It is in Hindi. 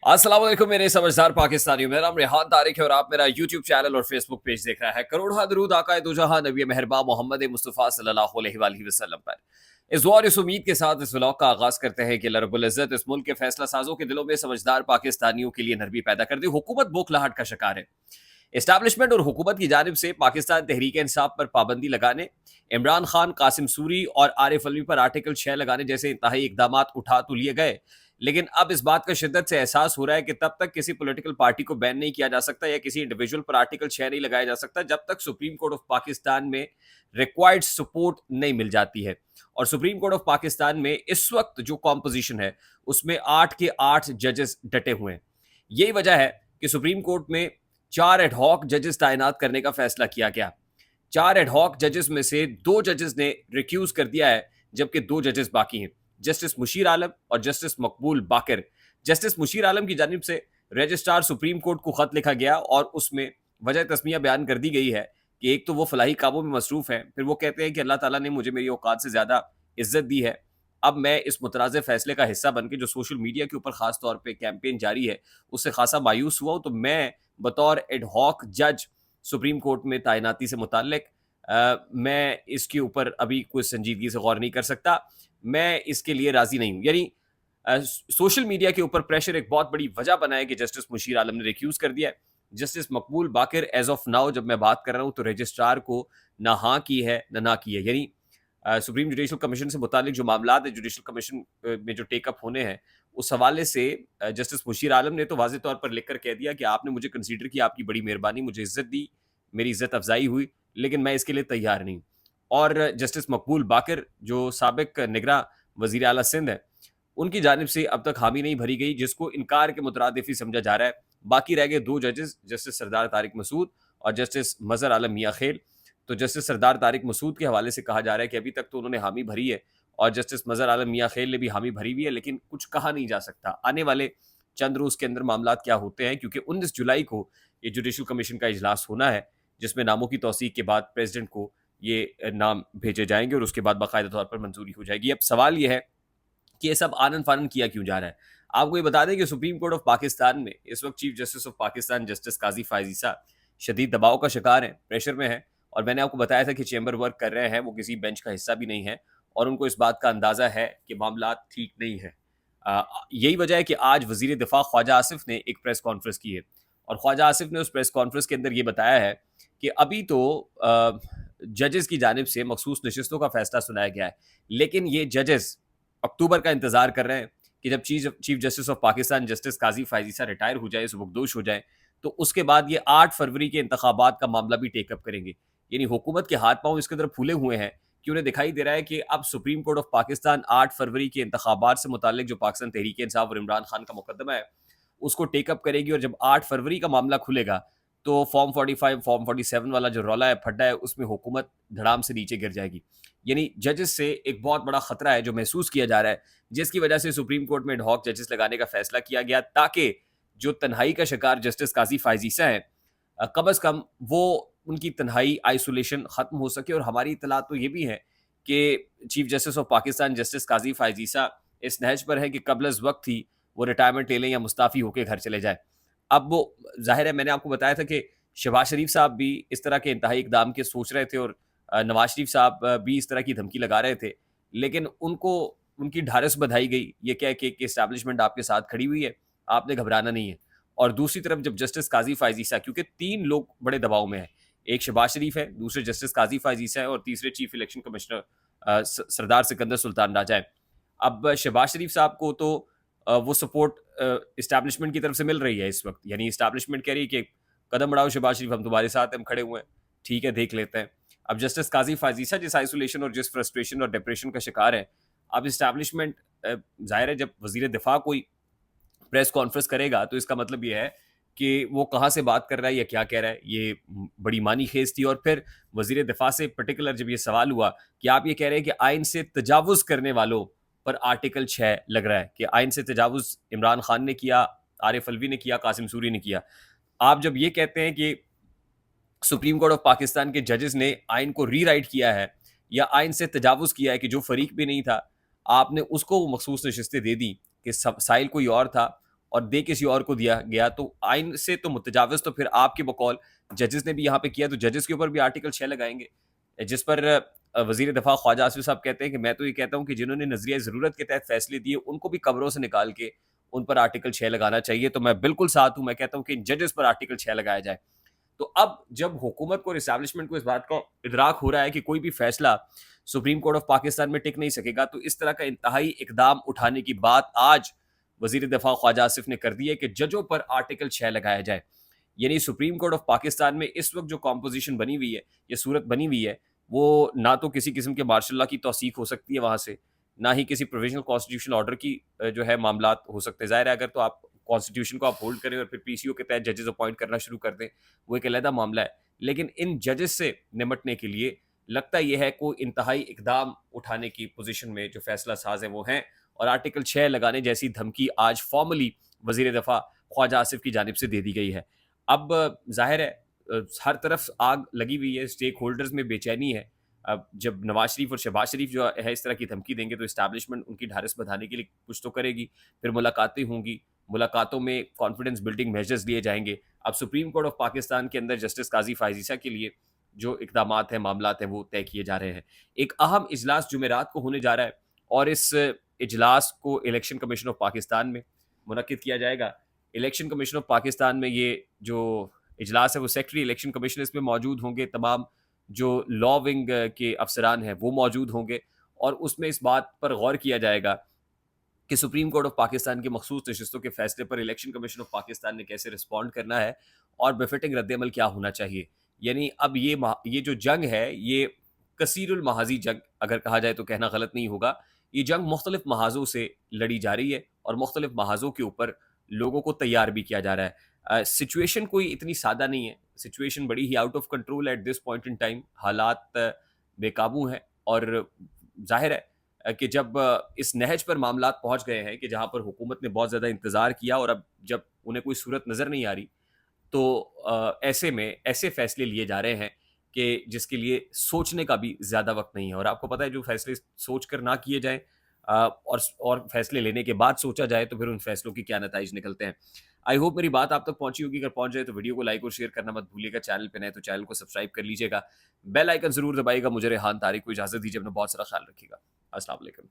अस्सलाम वालेकुम मेरे समझदार पाकिस्तानियों। मेरा नाम रेहान तारिक है और आप मेरा यूट्यूब चैनल और फेसबुक पेज देख रहा है। करोड़ दरूद आकाए दो जहां नबी मेहरबान मोहम्मद मुस्तफ़ा सल्लल्लाहु अलैहि वसल्लम पर। इस दुआ और इस उम्मीद के साथ इस व्लॉग का आगाज करते हैं कि अल्लाह रब्बुल इज्जत इस मुल्क के फैसला साजों के दिलों में समझदार पाकिस्तानियों के लिए नरमी पैदा कर दे। हुकूमत बौखलाहट का शिकार है। एस्टैब्लिशमेंट और हुकूमत की जानिब से पाकिस्तान तहरीक इंसाफ पर पाबंदी लगाने, इमरान खान, कासिम सूरी और आरिफ अलवी पर आर्टिकल 6 लगाने जैसे इंतहाई इकदाम उठा तो लिए गए, लेकिन अब इस बात का शिद्दत से एहसास हो रहा है कि तब तक किसी पॉलिटिकल पार्टी को बैन नहीं किया जा सकता या किसी इंडिविजुअल पर आर्टिकल 6 नहीं लगाया जा सकता जब तक सुप्रीम कोर्ट ऑफ पाकिस्तान में रिक्वायर्ड सपोर्ट नहीं मिल जाती है। और सुप्रीम कोर्ट ऑफ पाकिस्तान में इस वक्त जो कॉम्पोजिशन है उसमें 8 के 8 जजेस डटे हुए हैं। यही वजह है कि सुप्रीम कोर्ट में 4 एडहॉक जजेस तैनात करने का फैसला किया गया। 4 एडहॉक जजेस में से 2 जजेस ने रिक्यूज कर दिया है, जबकि 2 जजेस बाकी हैं, जस्टिस मुशीर आलम और जस्टिस मकबूल बाकिर। जस्टिस मुशीर आलम की जानिब से रजिस्ट्रार सुप्रीम कोर्ट को खत लिखा गया और उसमें वजह तस्मिया बयान कर दी गई है कि एक तो वो फलाही कामों में मसरूफ हैं, फिर वो कहते हैं कि अल्लाह ताला ने मुझे मेरी औकात से ज़्यादा इज्जत दी है। अब मैं इस मुतनाज़ फैसले का हिस्सा बन के जो सोशल मीडिया के ऊपर खास तौर पे कैंपेन जारी है उससे खासा मायूस हुआ हूँ, तो मैं बतौर एडहॉक जज सुप्रीम कोर्ट में तैनाती से मुताल्लिक मैं इसके ऊपर अभी कुछ संजीदगी से गौर नहीं कर सकता। मैं इसके लिए राजी नहीं हूँ। यानी सोशल मीडिया के ऊपर प्रेशर एक बहुत बड़ी वजह बना है कि जस्टिस मुशीर आलम ने रिक्यूज कर दिया है। Justice Maqbool Baqir as of now जब मैं बात कर रहा हूँ तो रजिस्ट्रार को ना हाँ की है ना की है। यानी सुप्रीम जुडिशल कमीशन से मुतालिक जो मामला है जुडिशल कमीशन में जो टेकअप होने हैं उस हवाले से जस्टिस मुशीर आलम ने तो वाज़ेह तौर पर लिख कर कह दिया कि आपने मुझे कंसीडर किया, आपकी बड़ी मेहरबानी, मुझे इज्जत दी, मेरी इज्जत अफजाई हुई, लेकिन मैं इसके लिए तैयार नहीं। और जस्टिस मकबूल बाकिर जो साबिक निगरां वजीर आला सिंध है उनकी जानिब से अब तक हामी नहीं भरी गई, जिसको इनकार के मुतरादिफ ही समझा जा रहा है। बाकी रह गए 2 जजेस, जस्टिस सरदार तारिक मसूद और जस्टिस मजहर आलम मियाँ खेल। तो जस्टिस सरदार तारिक मसूद के हवाले से कहा जा रहा है कि अभी तक तो उन्होंने हामी भरी है और जस्टिस मजहर आलम मियाँ खेल ने भी हामी भरी हुई है, लेकिन कुछ कहा नहीं जा सकता आने वाले चंद रोज के अंदर मामला क्या होते हैं, क्योंकि 19 जुलाई को ये जुडिशल कमीशन का इजलास होना है जिसमें नामों की तौसीक के बाद प्रेसिडेंट को ये नाम भेजे जाएंगे और उसके बाद बाकायदा तौर पर मंजूरी हो जाएगी। अब सवाल ये है कि ये सब आनन फानन किया क्यों जा रहा है। आपको ये बता दें कि सुप्रीम कोर्ट ऑफ पाकिस्तान में इस वक्त chief justice of Pakistan justice Qazi Faez Isa शदीद दबाव का शिकार है, प्रेशर में है। और मैंने आपको बताया था कि चेंबर वर्क कर रहे हैं, वो किसी बेंच का हिस्सा भी नहीं है और उनको इस बात का अंदाजा है कि मामला ठीक नहीं है। यही वजह है कि आज वजीर दिफा ख्वाजा आसिफ ने एक प्रेस कॉन्फ्रेंस की है और ख्वाजा आसिफ ने उस प्रेस कॉन्फ्रेंस के अंदर ये बताया है कि अभी तो जजेस की जानिब से मखसूस नशिस्तों का फैसला सुनाया गया है, लेकिन ये जजेस अक्टूबर का इंतजार कर रहे हैं कि जब chief justice of Pakistan justice Qazi Faez Isa retire हो जाए, सुबकदोश हो जाए, तो उसके बाद ये 8 फरवरी के इंतखाबात का मामला भी टेकअप करेंगे। यानी हुकूमत के हाथ पांव इसके अंदर फूले हुए हैं कि उन्हें दिखाई दे रहा है कि अब सुप्रीम कोर्ट ऑफ पाकिस्तान 8 फरवरी के इंतखाबात से मुतालिक जो पाकिस्तान तहरीक इंसाफ और इमरान खान का मुकदमा है उसको टेकअप करेगी। और जब 8 फरवरी का मामला खुलेगा तो फॉर्म 45 फॉर्म 47 वाला जो रौला है फड्डा है उसमें हुकूमत धड़ाम से नीचे गिर जाएगी। यानी जजेस से एक बहुत बड़ा खतरा है जो महसूस किया जा रहा है, जिसकी वजह से सुप्रीम कोर्ट में एडहॉक जजेस लगाने का फैसला किया गया ताकि जो तन्हाई का शिकार जस्टिस काजी फायजीसा है कम अज कम वो उनकी तन्हाई आइसोलेशन खत्म हो सके। और हमारी इतला तो ये भी है कि chief justice of Pakistan justice Qazi Faez Isa इस नहज पर है कि कबल अज वक्त ही वो रिटायरमेंट ले लें या मुस्ताफ़ी होकर घर चले जाए। अब वो जाहिर है, मैंने आपको बताया था कि शहबाज शरीफ साहब भी इस तरह के इंतहाई इकदाम के सोच रहे थे और नवाज शरीफ साहब भी इस तरह की धमकी लगा रहे थे, लेकिन उनको उनकी ढारस बधाई गई ये कह के कि इस्टेब्लिशमेंट आपके साथ खड़ी हुई है, आपने घबराना नहीं है। और दूसरी तरफ जब जस्टिस काजी फायजीसा, क्योंकि 3 लोग बड़े दबाव में हैं, एक शहबाज शरीफ है, दूसरे जस्टिस काजी फायजीसा है और तीसरे चीफ इलेक्शन कमिश्नर सरदार सिकंदर सुल्तान राजा है। अब शहबाज शरीफ साहब को तो वो सपोर्ट इस्टेब्लिशमेंट की तरफ से मिल रही है इस वक्त, यानी इस्टेब्लिशमेंट कह रही है कि कदम बढ़ाओ शहबाज शरीफ, हम तुम्हारे साथ हम खड़े हुए हैं, ठीक है देख लेते हैं। अब जस्टिस काजी फाजीसा जिस आइसोलेशन और जिस फ्रस्ट्रेशन और डिप्रेशन का शिकार है, अब इस्टेब्लिशमेंट जाहिर है जब वजीर दिफा कोई प्रेस कॉन्फ्रेंस करेगा तो इसका मतलब ये है कि वो कहाँ से बात कर रहा है या क्या कह रहा है, ये बड़ी मानी खेज थी। और फिर वजीर दिफा से पर्टिकुलर जब ये सवाल हुआ कि आप ये कह रहे हैं कि आइन से तजावुज करने वालों पर आर्टिकल 6 लग रहा है, कि आइन से तजावुज इमरान खान ने किया, आरिफ अलवी ने किया, कासिम सूरी ने किया। आप जब ये कहते हैं कि सुप्रीम कोर्ट ऑफ पाकिस्तान के जजेस ने आइन को रीराइट किया है या आइन से तजावुज किया है कि जो फरीक भी नहीं था आपने उसको वो मखसूस नशिस्तें दे दी कि साइल कोई और था और दे किसी और को दिया गया तो आइन से तो मुतजाविज़ तो फिर आपके बकौल जजेस ने भी यहाँ पे किया, तो जजेस के ऊपर भी आर्टिकल 6 लगाएँगे। जिस पर वज़ीर दफ़ा ख्वाजा आसिफ साहब कहते हैं कि मैं तो ये कहता हूँ कि जिन्होंने नज़रिया ज़रूरत के तहत फैसले दिए, उनको भी कब्रों से निकाल के उन पर आर्टिकल 6 लगाना चाहिए। तो मैं बिल्कुल साथ हूँ, मैं कहता हूँ कि इन जजेस पर आर्टिकल 6 लगाया जाए। तो अब जब हुकूमत को और एस्टैब्लिशमेंट को इस बात का इदराक हो रहा है कि कोई भी फैसला सुप्रीम कोर्ट ऑफ पाकिस्तान में टिक नहीं सकेगा, तो इस तरह का इंतहाई इकदाम उठाने की बात आज वज़ीर दफ़ा ख्वाजा आसिफ ने कर दी है कि जजों पर आर्टिकल 6 लगाया जाए। यानी सुप्रीम कोर्ट ऑफ पाकिस्तान में इस वक्त जो कॉम्पोजिशन बनी हुई है, ये सूरत बनी हुई है, वो ना तो किसी किस्म के मार्शल लॉ की तौसीक हो सकती है वहाँ से, ना ही किसी प्रोविजनल कॉन्स्टिट्यूशनल ऑर्डर की जो है मामलात हो सकते हैं। ज़ाहिर है अगर तो आप कॉन्स्टिट्यूशन को आप होल्ड करें और फिर पीसीओ के तहत जजेस अपॉइंट करना शुरू कर दें, वो एक अलहदा मामला है। लेकिन इन जजेस से निपटने के लिए लगता ये है कोई इंतहाई इकदाम उठाने की पोजीशन में जो फैसला साज है वो हैं, और आर्टिकल 6 लगाने जैसी धमकी आज फॉर्मली वज़ीर दफ़ा ख्वाजा आसिफ की जानिब से दे दी गई है। अब ज़ाहिर है हर तरफ आग लगी हुई है, स्टेक होल्डर्स में बेचैनी है। अब जब नवाज शरीफ और शहबाज शरीफ जो है इस तरह की धमकी देंगे तो इस्टेब्लिशमेंट उनकी ढारस बधाने के लिए कुछ तो करेगी, फिर मुलाकातें होंगी, मुलाकातों में कॉन्फिडेंस बिल्डिंग मेजर्स लिए जाएंगे। अब सुप्रीम कोर्ट ऑफ पाकिस्तान के अंदर जस्टिस काजी फायजीसा के लिए जो इकदामात हैं, मामलात हैं, वो तय किए जा रहे हैं। एक अहम इजलास जुमेरात को होने जा रहा है और इस इजलास को इलेक्शन कमीशन ऑफ पाकिस्तान में मुनक्किद किया जाएगा। इलेक्शन कमीशन ऑफ पाकिस्तान में ये जो इजलास है वो सेक्रेटरी इलेक्शन कमीशन इसमें मौजूद होंगे, तमाम जो लॉ विंग के अफसरान हैं वो मौजूद होंगे और उसमें इस बात पर गौर किया जाएगा कि सुप्रीम कोर्ट ऑफ पाकिस्तान की मखसूस नशिस्तों के फैसले पर इलेक्शन कमीशन ऑफ पाकिस्तान ने कैसे रिस्पॉन्ड करना है और बेफिटिंग रद्दमल क्या होना चाहिए। यानी अब ये जो जंग है ये कसीरुल महाजी जंग अगर कहा जाए तो कहना गलत नहीं होगा। ये जंग मुख्तलिफ महाजों से लड़ी जा रही है और मुख्तलिफ महाजों के ऊपर लोगों को तैयार भी किया जा रहा है। सिचुएशन कोई इतनी सादा नहीं है, सिचुएशन बड़ी ही out of control at this point in time. हालात बेकाबू हैं और जाहिर है कि जब इस नहज पर मामलात पहुंच गए हैं कि जहां पर हुकूमत ने बहुत ज़्यादा इंतज़ार किया और अब जब उन्हें कोई सूरत नज़र नहीं आ रही, तो ऐसे में ऐसे फैसले लिए जा रहे हैं कि जिसके लिए सोचने का भी ज़्यादा वक्त नहीं है। और आपको पता है जो फैसले सोच कर ना किए जाएं और फैसले लेने के बाद सोचा जाए तो फिर उन फैसलों के क्या नताइज निकलते हैं। आई होप मेरी बात आप तक पहुंची होगी। अगर पहुंच जाए तो वीडियो को लाइक और शेयर करना मत भूलिएगा। चैनल पे नए तो चैनल को सब्सक्राइब कर लीजिएगा, बेल आइकन जरूर दबाइएगा। मुझे रेहान तारिक को इजाज़त दीजिए, अपना बहुत सारा ख्याल रखिएगा। अस्सलाम वालेकुम।